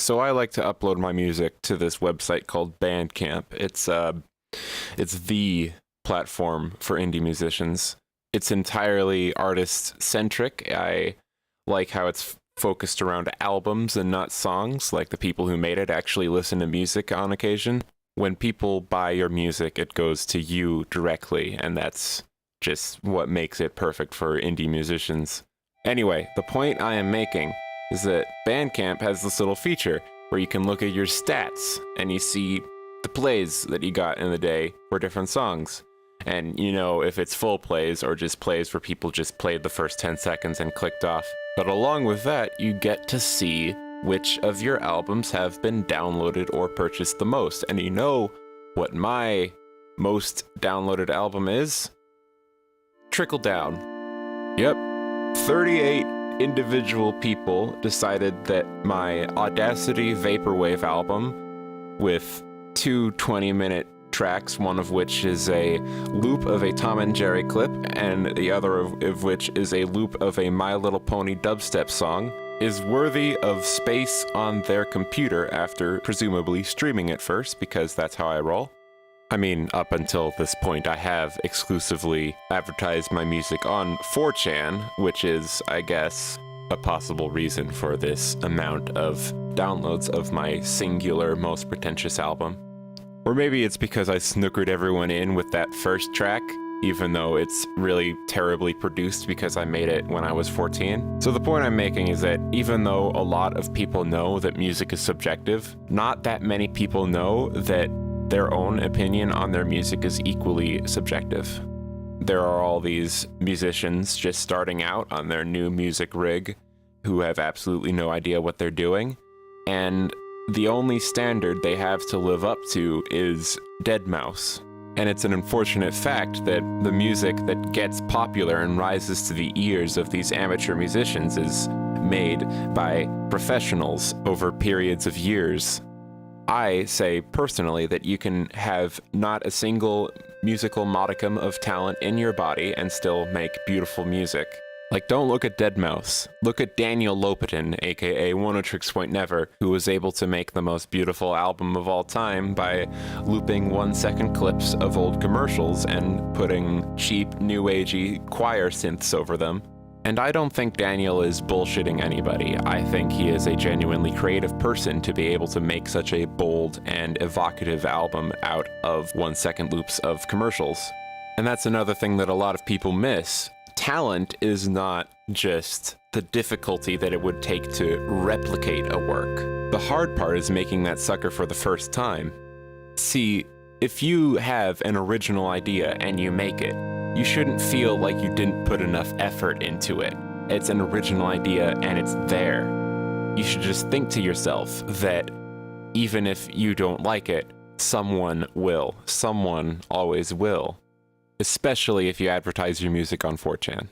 So I like to upload my music to this website called Bandcamp. It's the platform for indie musicians. It's entirely artist-centric. I like how it's focused around albums and not songs, like the people who made it actually listen to music on occasion. When people buy your music, it goes to you directly, and that's just what makes it perfect for indie musicians. Anyway, the point I am making is that Bandcamp has this little feature where you can look at your stats and you see the plays that you got in the day for different songs. And you know if it's full plays or just plays where people just played the first 10 seconds and clicked off. But along with that, you get to see which of your albums have been downloaded or purchased the most. And you know what my most downloaded album is? Trickle Down. Yep. 38 individual people decided that my Audacity Vaporwave album, with two 20-minute tracks, one of which is a loop of a Tom and Jerry clip, and the other of which is a loop of a My Little Pony dubstep song, is worthy of space on their computer after presumably streaming it first, because that's how I roll. I mean, up until this point, I have exclusively advertised my music on 4chan, which is, I guess, a possible reason for this amount of downloads of my singular, most pretentious album. Or maybe it's because I snookered everyone in with that first track, even though it's really terribly produced because I made it when I was 14. So the point I'm making is that even though a lot of people know that music is subjective, not that many people know that their own opinion on their music is equally subjective. There are all these musicians just starting out on their new music rig who have absolutely no idea what they're doing, and the only standard they have to live up to is deadmau5. And it's an unfortunate fact that the music that gets popular and rises to the ears of these amateur musicians is made by professionals over periods of years. I say personally that you can have not a single musical modicum of talent in your body and still make beautiful music. Like, don't look at deadmau5. Look at Daniel Lopatin, aka Oneohtrix Point Never, who was able to make the most beautiful album of all time by looping 1-second clips of old commercials and putting cheap, new agey choir synths over them. And I don't think Daniel is bullshitting anybody. I think he is a genuinely creative person to be able to make such a bold and evocative album out of 1-second loops of commercials. And that's another thing that a lot of people miss. Talent is not just the difficulty that it would take to replicate a work. The hard part is making that sucker for the first time. See, if you have an original idea and you make it, you shouldn't feel like you didn't put enough effort into it. It's an original idea and it's there. You should just think to yourself that even if you don't like it, someone will. Someone always will. Especially if you advertise your music on 4chan.